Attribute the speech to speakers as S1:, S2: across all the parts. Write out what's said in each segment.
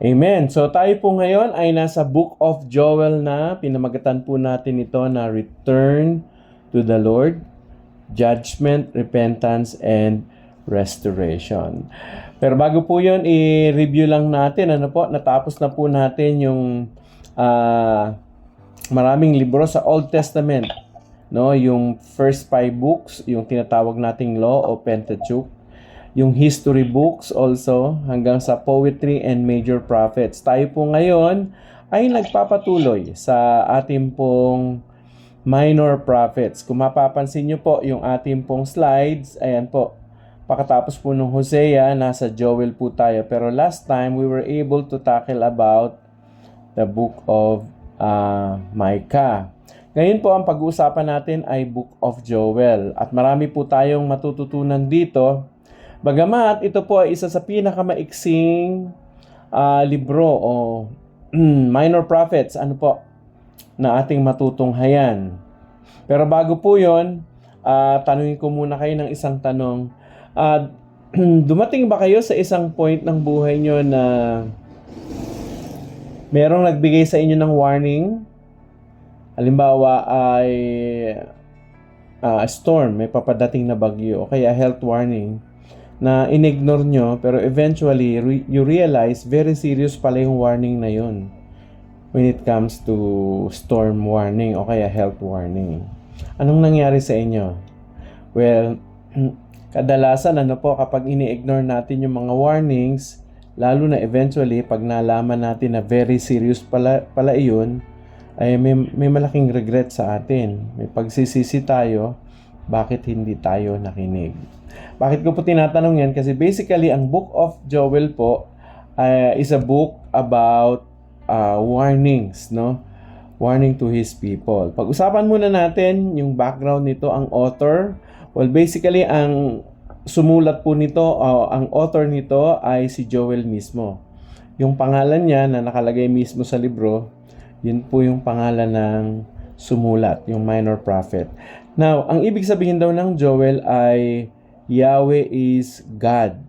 S1: Amen. So tayo po ngayon ay nasa Book of Joel na. Pinamagatan po natin ito na Return to the Lord, Judgment, Repentance, and Restoration. Pero bago po yun, i-review lang natin. Natapos na po natin yung maraming libro sa Old Testament. Yung first 5 books, yung tinatawag nating Law o Pentateuch. Yung history books also, hanggang sa poetry and major prophets. Tayo po ngayon ay nagpapatuloy sa ating pong minor prophets. Kung mapapansin nyo po yung ating pong slides, ayan po, pakatapos po ng Hosea, nasa Joel po tayo. Pero last time, we were able to tackle about the book of Micah. Ngayon po, ang pag-uusapan natin ay Book of Joel. At marami po tayong matututunan dito. Bagamat ito po ay isa sa pinakamaiksing libro o minor prophets na ating matutunghayan. Pero bago po yon, tanungin ko muna kayo ng isang tanong. Dumating ba kayo sa isang point ng buhay nyo na merong nagbigay sa inyo ng warning? Halimbawa ay storm, may papadating na bagyo o kaya health warning na in-ignore nyo, pero eventually you realize very serious pala yung warning na yun when it comes to storm warning o kaya health warning. Anong nangyari sa inyo? Well, kadalasan kapag ini-ignore natin yung mga warnings, lalo na eventually pag nalaman natin na very serious pala iyon, ay may malaking regret sa atin. May pagsisisi tayo, bakit hindi tayo nakinig? Bakit ko po tinatanong yan? Kasi basically, ang Book of Joel po is a book about warnings, warning to his people. Pag-usapan muna natin yung background nito, ang author. Well, basically, ang sumulat po nito, ang author nito ay si Joel mismo. Yung pangalan niya na nakalagay mismo sa libro, yun po yung pangalan ng sumulat, yung minor prophet. Now, ang ibig sabihin daw ng Joel ay Yahweh is God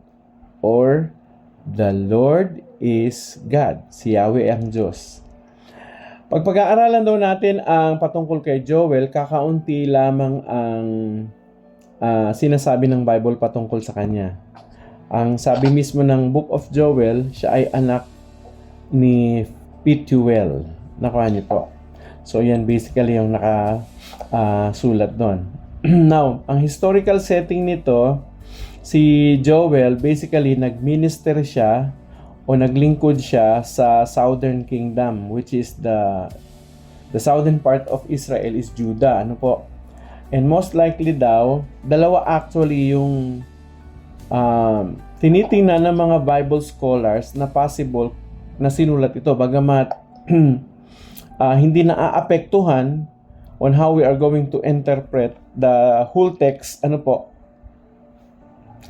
S1: or the Lord is God. Si Yahweh ang Diyos. Pag-aaralan daw natin ang patungkol kay Joel, kakaunti lamang ang sinasabi ng Bible patungkol sa kanya. Ang sabi mismo ng Book of Joel, siya ay anak ni Pethuel. Nakuha niyo po. So, yan basically yung nakasulat doon. Now, ang historical setting nito, si Joel, basically, nag-minister siya o naglingkod siya sa Southern Kingdom, which is the southern part of Israel is Judah. And most likely daw, dalawa actually yung tinitingnan ng mga Bible scholars na possible na sinulat ito. Bagamat hindi naaapektuhan on how we are going to interpret the whole text,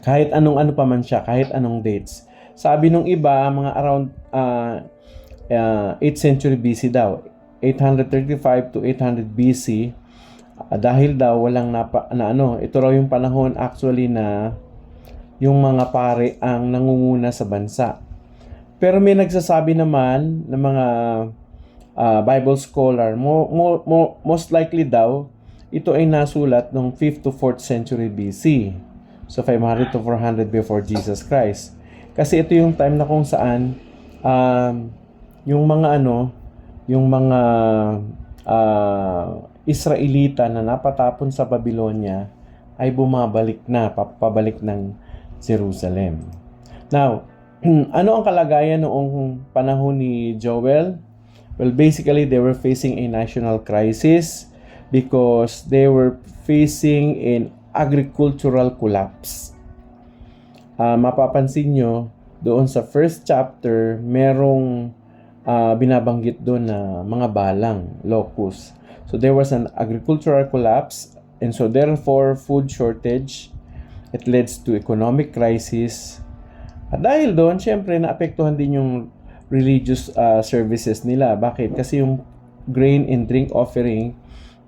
S1: kahit anong pa man siya, kahit anong dates. Sabi nung iba, mga around 8th century BC daw, 835 to 800 BC, dahil daw walang ito raw yung panahon actually na yung mga pare ang nangunguna sa bansa. Pero may nagsasabi naman ng mga Bible scholar, most likely daw, ito ay nasulat noong 5th to 4th century BC. So, 500 to 400 before Jesus Christ. Kasi ito yung time na kung saan yung mga Israelita na napatapon sa Babylonia ay bumabalik na, pabalik ng Jerusalem. Now, ano ang kalagayan noong panahon ni Joel? Well, basically, they were facing a national crisis because they were facing an agricultural collapse. Mapapansin nyo, doon sa first chapter, merong binabanggit doon na mga balang, locust. So, there was an agricultural collapse and so therefore, food shortage. It leads to economic crisis. At dahil doon, syempre, naapektuhan din yung religious services nila. Bakit? Kasi yung grain and drink offering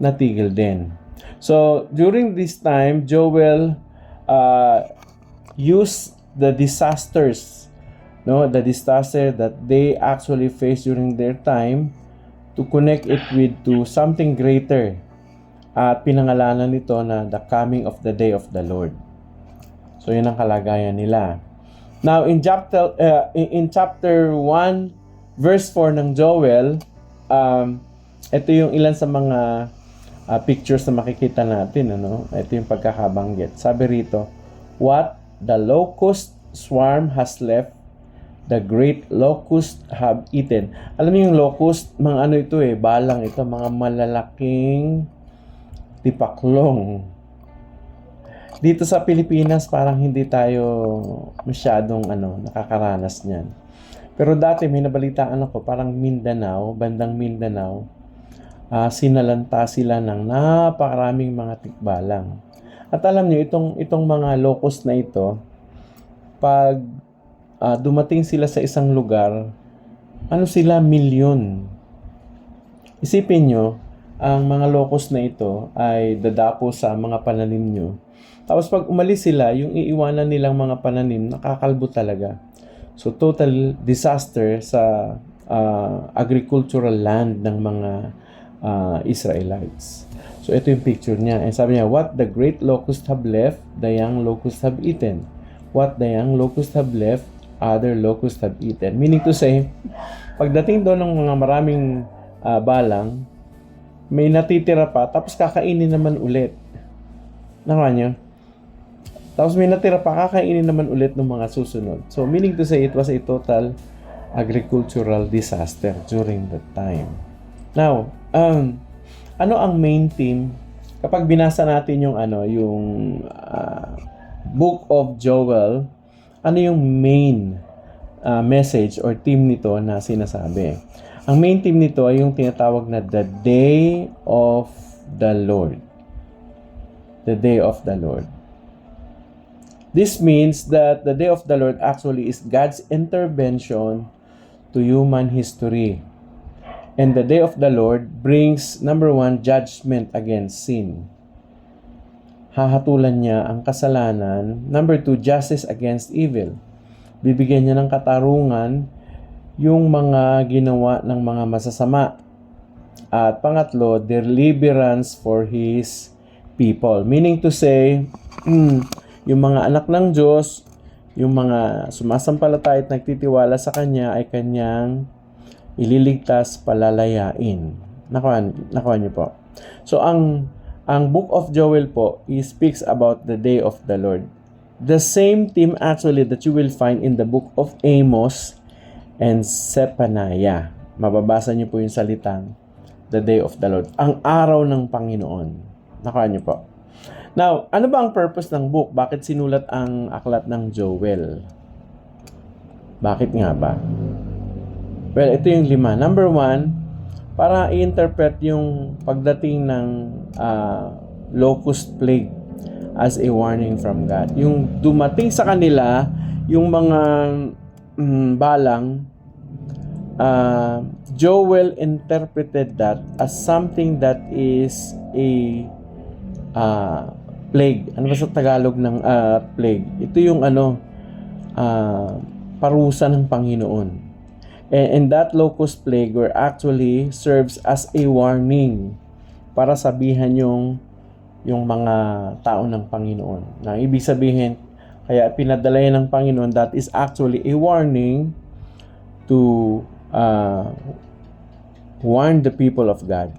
S1: natigil din. So, during this time, Joel used the disasters no, the disaster that they actually faced during their time, to connect it with to something greater. At pinangalanan nito na the coming of the day of the Lord. So yun ang kalagayan nila. Now in chapter 1 verse 4 ng Joel, ito yung ilan sa mga pictures na makikita natin, ano? Ito yung pagkakabanggit. Sabi rito, what the locust swarm has left, the great locust have eaten. Alam niyo yung locust, mga ano ito balang ito, mga malalaking tipaklong. Dito sa Pilipinas, parang hindi tayo masyadong nakakaranas niyan. Pero dati may nabalitaan ako, parang Mindanao, bandang Mindanao, sinalanta sila ng napakaraming mga tikbalang. At alam niyo, itong mga locust na ito, pag dumating sila sa isang lugar, sila, milyon. Isipin nyo, ang mga locust na ito ay dadapo sa mga pananim nyo. Tapos pag umalis sila, yung iiwanan nilang mga pananim, nakakalbo talaga. So total disaster sa agricultural land ng mga Israelites. So ito yung picture niya. And sabi niya, what the great locusts have left, the young locusts have eaten. What the young locusts have left, other locusts have eaten. Meaning to say, pagdating doon ng mga maraming balang, may natitira pa, tapos kakainin naman ulit. Nakuha niyo? Tapos may natira pa, kakainin naman ulit ng mga susunod. So, meaning to say, it was a total agricultural disaster during that time. Now, ano ang main theme? Kapag binasa natin yung Book of Joel, ano yung main message or theme nito na sinasabi? Ang main theme nito ay yung tinatawag na the Day of the Lord. The Day of the Lord. This means that the Day of the Lord actually is God's intervention to human history. And the Day of the Lord brings, number 1, judgment against sin. Hahatulan niya ang kasalanan. Number 2, justice against evil. Bibigyan niya ng katarungan yung mga ginawa ng mga masasama. At pangatlo, deliverance for His people. Meaning to say, yung mga anak ng Diyos, yung mga sumasampalataya at nagtitiwala sa Kanya ay Kanyang ililigtas, palalayain. Nakuha niyo po. So, ang Book of Joel po, speaks about the day of the Lord. The same theme actually that you will find in the Book of Amos and Zephaniah. Mababasa niyo po yung salitang the day of the Lord. Ang araw ng Panginoon. Nakuha niyo po. Now, ano ba ang purpose ng book? Bakit sinulat ang aklat ng Joel? Bakit nga ba? Well, ito yung 5. Number 1, para i-interpret yung pagdating ng locust plague as a warning from God. Yung dumating sa kanila, yung mga balang, Joel interpreted that as something that is a plague. Ano ba sa Tagalog ng plague? Ito yung parusa ng Panginoon. And that locust plague were actually serves as a warning para sabihan yung mga tao ng Panginoon. Na ibig sabihin, kaya pinadala yan ng Panginoon, that is actually a warning to warn the people of God.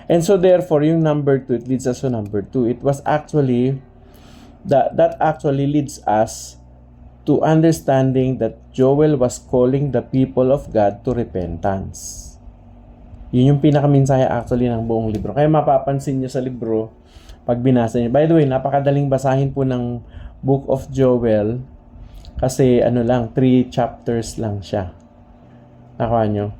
S1: And so therefore, yung number 2, it leads us to number 2. It was actually, that actually leads us to understanding that Joel was calling the people of God to repentance. Yun yung pinakaminsahe actually ng buong libro. Kaya mapapansin nyo sa libro, pag binasa nyo. By the way, napakadaling basahin po ng Book of Joel kasi 3 chapters lang siya. Nakuha nyo?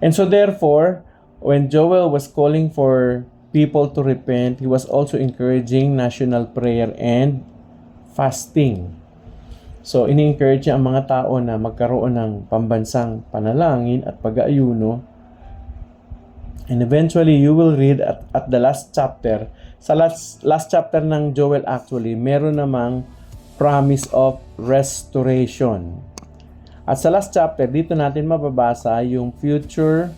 S1: And so therefore, when Joel was calling for people to repent, he was also encouraging national prayer and fasting. So, ini-encourage niya ang mga tao na magkaroon ng pambansang panalangin at pag-aayuno. And eventually, you will read at the last chapter. Sa last chapter ng Joel actually, meron namang promise of restoration. At sa last chapter, dito natin mababasa yung future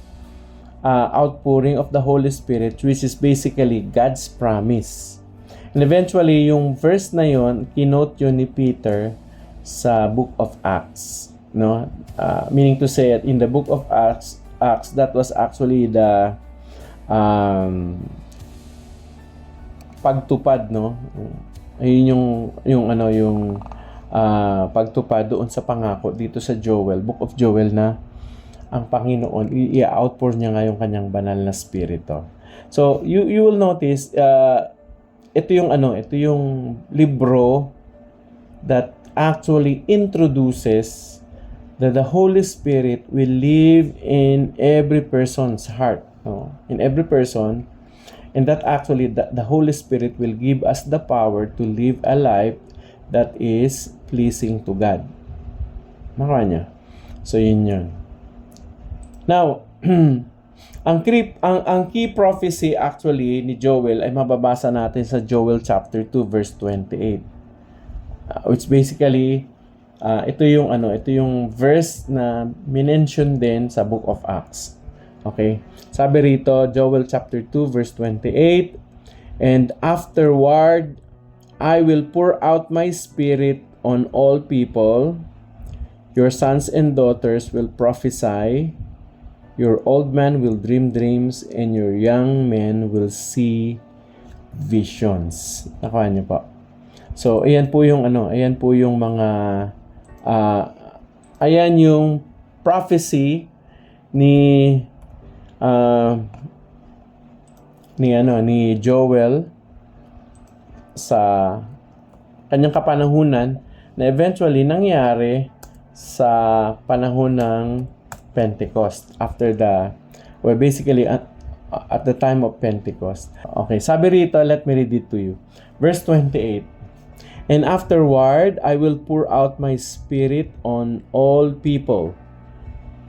S1: outpouring of the Holy Spirit, which is basically God's promise. And eventually, yung verse na yon, kinote yun ni Peter sa Book of Acts. No? Meaning to say, in the Book of Acts, that was actually the pagtupad, no? Ayun yung pagtupad doon sa pangako dito sa Joel, Book of Joel, na ang Panginoon i-outpour niya nga yung kanyang banal na spirito. So you will notice ito yung libro that actually introduces that the Holy Spirit will live in every person's heart, no? In every person. And that actually, the Holy Spirit will give us the power to live a life that is pleasing to God. Makuha niya. So, yun. Now, ang key prophecy actually ni Joel ay mababasa natin sa Joel chapter 2 verse 28. Which basically, ito yung verse na minention din sa Book of Acts. Okay? Sabi rito, Joel chapter 2 verse 28, "And afterward, I will pour out my spirit on all people. Your sons and daughters will prophesy. Your old men will dream dreams, and your young men will see visions." Nakuha niyo po. So, ayan po yung mga ayan yung prophecy ni Joel sa kanyang kapanahunan na eventually nangyari sa panahon ng Pentecost basically at the time of Pentecost. Okay, sabi rito, let me read it to you. Verse 28. "And afterward, I will pour out my spirit on all people.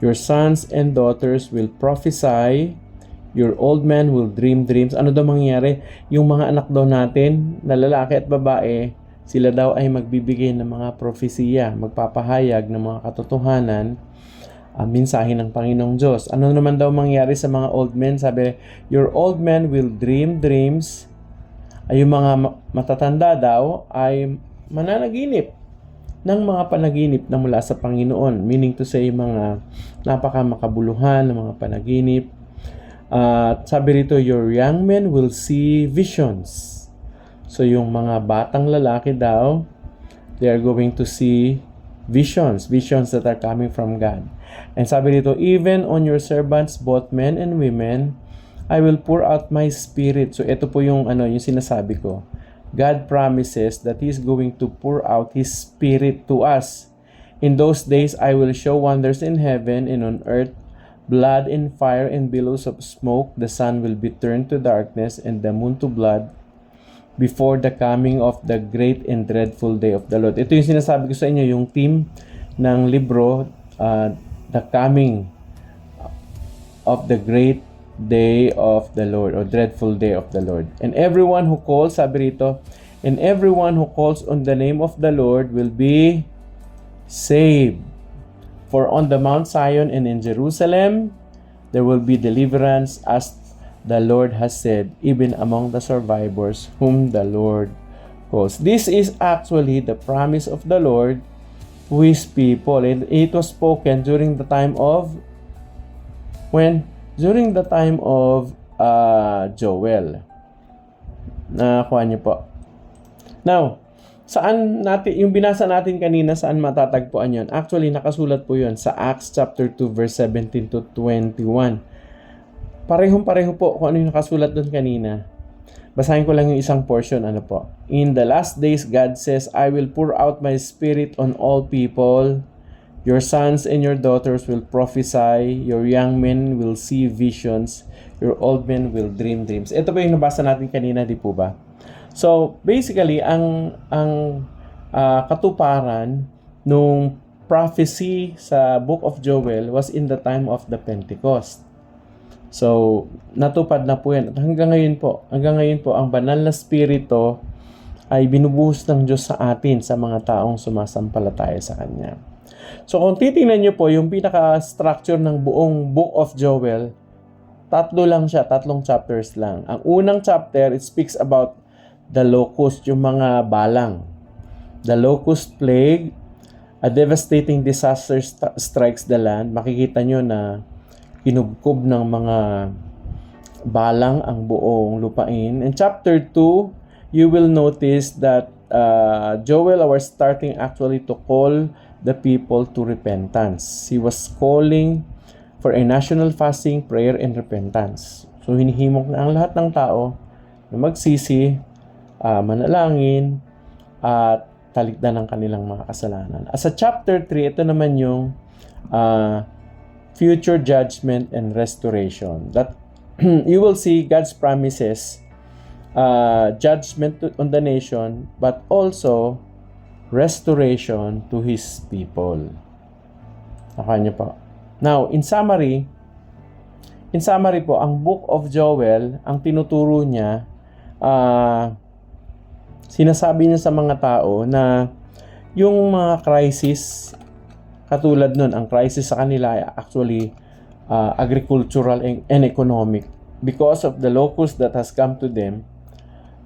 S1: Your sons and daughters will prophesy. Your old men will dream dreams." Ano daw mangyayari? Yung mga anak daw natin, na lalaki at babae, sila daw ay magbibigay ng mga propesiya, magpapahayag ng mga katotohanan, mensahe ng Panginoong Diyos. Ano naman daw mangyayari sa mga old men? Sabi, your old men will dream dreams. Ay, yung mga matatanda daw ay mananaginip ng mga panaginip na mula sa Panginoon. Meaning to say, mga napakamakabuluhan ng mga panaginip. Sabi rito, your young men will see visions. So, yung mga batang lalaki daw, they are going to see visions that are coming from God. And sabi rito, even on your servants, both men and women, I will pour out my spirit. So, ito po yung sinasabi ko. God promises that He is going to pour out His Spirit to us. In those days, I will show wonders in heaven and on earth, blood and fire and billows of smoke. The sun will be turned to darkness and the moon to blood before the coming of the great and dreadful day of the Lord. Ito yung sinasabi ko sa inyo, yung theme ng libro, the coming of the great day of the Lord or dreadful day of the Lord. And everyone who calls, sabi rito, and everyone who calls on the name of the Lord will be saved. For on the Mount Zion and in Jerusalem, there will be deliverance, as the Lord has said, even among the survivors whom the Lord calls. This is actually the promise of the Lord to His people. And it was spoken during the time of Joel. Nakuha niyo po. Now, saan natin, yung binasa natin kanina, saan matatagpuan yun? Actually, nakasulat po yun sa Acts chapter 2 verse 17 to 21. Parehong-pareho po kung ano yung nakasulat doon kanina. Basahin ko lang yung isang portion, In the last days, God says, I will pour out my spirit on all people. Your sons and your daughters will prophesy. Your young men will see visions. Your old men will dream dreams. Ito ba yung nabasa natin kanina, di po ba? So, basically, ang katuparan nung prophecy sa Book of Joel was in the time of the Pentecost. So, natupad na po yan. At hanggang ngayon po, ang banal na spirito ay binubuhos ng Diyos sa atin, sa mga taong sumasampalataya sa Kanya. So kung titingnan nyo po, yung pinaka-structure ng buong Book of Joel, tatlo lang siya, tatlong chapters lang. Ang unang chapter, it speaks about the locust, yung mga balang. The locust plague, a devastating disaster strikes the land. Makikita nyo na kinubkob ng mga balang ang buong lupain. In chapter 2, you will notice that Joel was starting actually to call the people to repentance. He was calling for a national fasting, prayer, and repentance. So hinihimok na ang lahat ng tao na magsisi, manalangin, at talikdan ng kanilang mga kasalanan. As a chapter 3, ito naman yung future judgment and restoration. That you will see God's promises, judgment on the nation, but also restoration to His people. Nakuha niyo po. Now, in summary po, ang Book of Joel, ang tinuturo niya, sinasabi niya sa mga tao na yung mga crisis, katulad nun, ang crisis sa kanila ay actually agricultural and economic. Because of the locust that has come to them,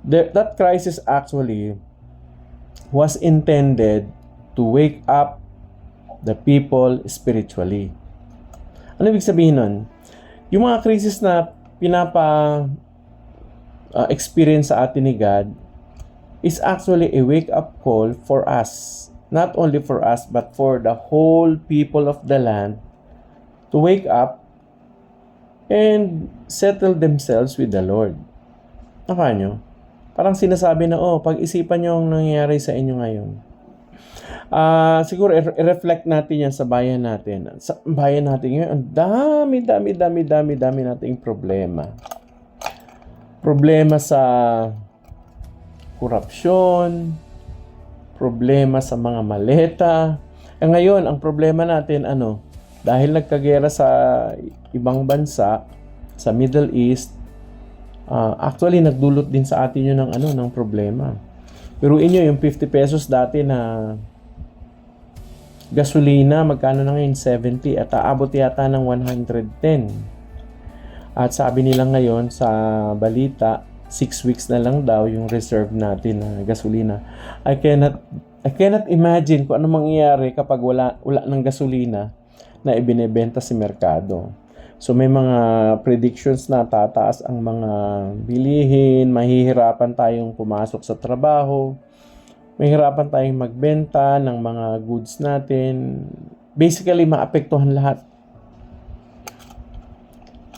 S1: that crisis actually was intended to wake up the people spiritually. Ano ibig sabihin nun? Yung mga crisis na experience sa atin ni God is actually a wake-up call for us. Not only for us, but for the whole people of the land to wake up and settle themselves with the Lord. Naka nyo? Parang sinasabi na, pag-isipan nyo ang nangyayari sa inyo ngayon. Siguro, i-reflect natin yan sa bayan natin. Sa bayan natin ngayon, ang dami nating problema. Problema sa korupsyon, problema sa mga maleta. Ngayon, ang problema natin, dahil nagkagera sa ibang bansa, sa Middle East, actually nagdulot din sa atin yun ng problema. Pero inyo yung 50 pesos dati na gasolina, magkano na ngayon? 70 at aabot yata ng 110. At sabi nila ngayon sa balita, 6 weeks na lang daw yung reserve natin na gasolina. I cannot imagine kung ano mangyayari kapag wala ng gasolina na ibinebenta sa merkado. So may mga predictions na tataas ang mga bilihin, mahihirapan tayong pumasok sa trabaho, mahihirapan tayong magbenta ng mga goods natin. Basically, maapektuhan lahat.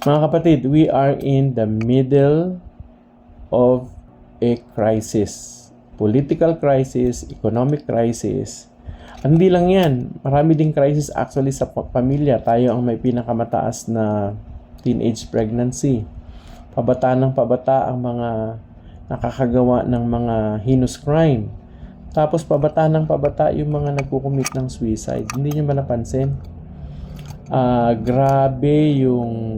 S1: Mga kapatid, we are in the middle of a crisis. Political crisis, economic crisis. Hindi lang yan. Marami ding crisis actually sa pamilya. Tayo ang may pinakamataas na teenage pregnancy. Pabata ng pabata ang mga nakakagawa ng mga heinous crime. Tapos pabata ng pabata yung mga nagkukumit ng suicide. Hindi nyo ba napansin? Grabe yung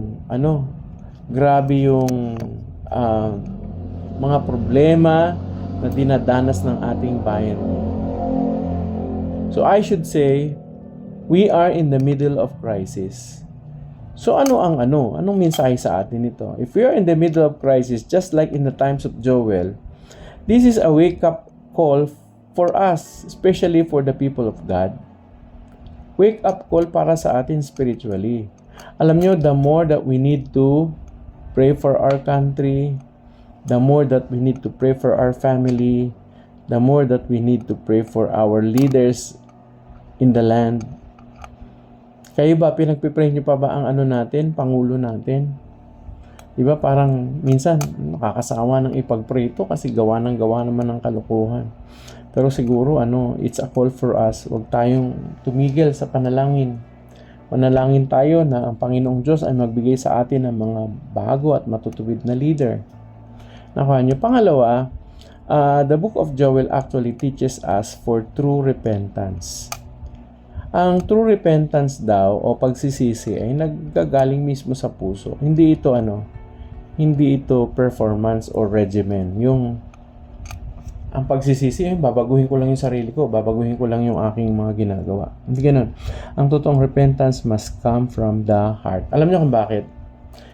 S1: mga problema na dinadanas ng ating bayan. So I should say, we are in the middle of crisis. So anong mensahe sa atin ito? If we are in the middle of crisis, just like in the times of Joel, this is a wake-up call for us, especially for the people of God. Wake-up call para sa atin spiritually. Alam nyo, the more that we need to pray for our country, the more that we need to pray for our family, the more that we need to pray for our leaders in the land. Kayo ba, pinagpipray nyo pa ba ang natin, Pangulo natin? Diba parang minsan nakakasawa ng ipag-pray ito kasi gawa naman ng kalukuhan. Pero siguro it's a call for us. Huwag tayong tumigil sa panalangin. Manalangin tayo na ang Panginoong Diyos ay magbigay sa atin ng mga bago at matutuwid na leader. Nakuha nyo. Pangalawa, the book of Joel actually teaches us for true repentance. Ang true repentance daw o pagsisisi ay naggagaling mismo sa puso. Hindi ito performance or regimen. Yung ang pagsisisi, babaguhin ko lang yung sarili ko, babaguhin ko lang yung aking mga ginagawa. Hindi ganun. Ang totoong repentance must come from the heart. Alam niyo kung bakit?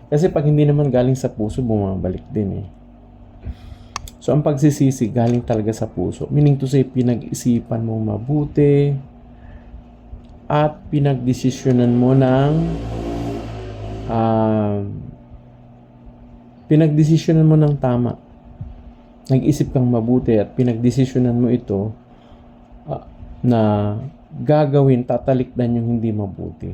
S1: Kasi pag hindi naman galing sa puso, bumabalik din eh. So, ang pagsisisi galing talaga sa puso. Meaning to say, pinag-isipan mong mabuti at pinagdesisyonan mo ng tama. Nag-isip kang mabuti at pinagdesisyonan mo ito na gagawin, tatalikdan yung hindi mabuti.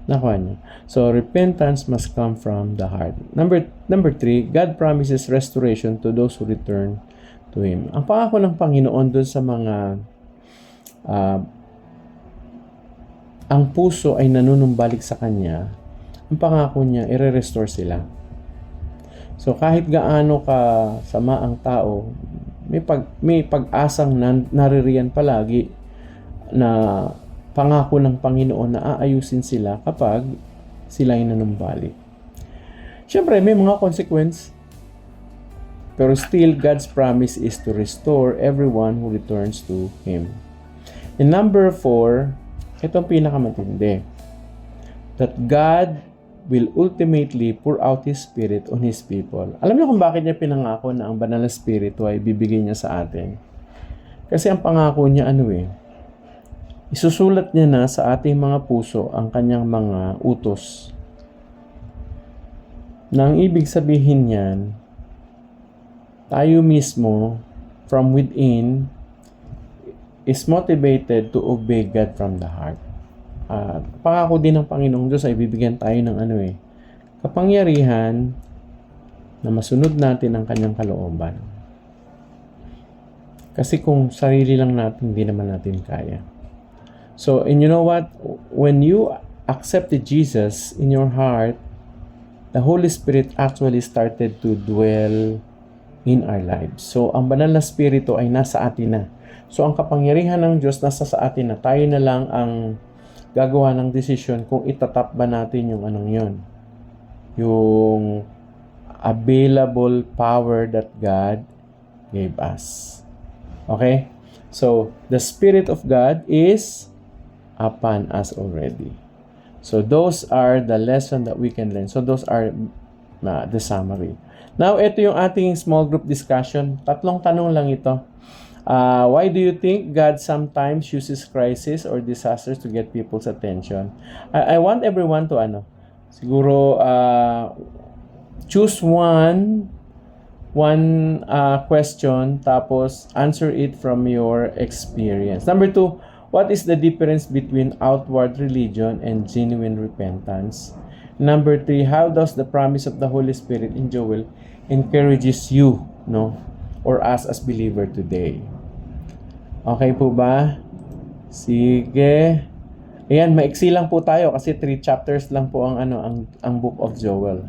S1: Nakuha niyo. So, repentance must come from the heart. Number 3, God promises restoration to those who return to Him. Ang pangako ng Panginoon doon sa mga ang puso ay nanunumbalik sa Kanya, ang pangako niya, i-restore sila. So, kahit gaano ka sama ang tao, may pag-asang naririyan palagi na pangako ng Panginoon na aayusin sila kapag sila ay nanumbalik. Siyempre, may mga consequence. Pero still, God's promise is to restore everyone who returns to Him. And number 4, ito ang pinakamatindi. That God will ultimately pour out His Spirit on His people. Alam niyo kung bakit niya pinangako na ang banal na Espiritu ay bibigay niya sa atin? Kasi ang pangako niya isusulat niya na sa ating mga puso ang kanyang mga utos. Nang ibig sabihin niyan, tayo mismo from within is motivated to obey God from the heart. Pangako din ng Panginoong Diyos ay bibigyan tayo ng kapangyarihan na masunod natin ang kanyang kalooban. Kasi kung sarili lang natin, hindi naman natin kaya. So, and you know what? When you accepted Jesus in your heart, the Holy Spirit actually started to dwell in our lives. So, ang banal na Espiritu ay nasa atin na. So, ang kapangyarihan ng Diyos nasa sa atin na. Tayo na lang ang gagawa ng desisyon kung itatap ba natin yung yon. Yung available power that God gave us. Okay? So, the Spirit of God is upon us already. So, those are the lesson that we can learn. So, those are the summary. Now, ito yung ating small group discussion. 3 tanong lang ito. Why do you think God sometimes uses crisis or disasters to get people's attention? I want everyone to siguro choose one question tapos answer it from your experience. Number 2, what is the difference between outward religion and genuine repentance? Number 3, how does the promise of the Holy Spirit in Joel encourages you, or us as believer today? Okay po ba? Sige. Ayan, maiksi lang po tayo kasi 3 chapters lang po ang book of Joel.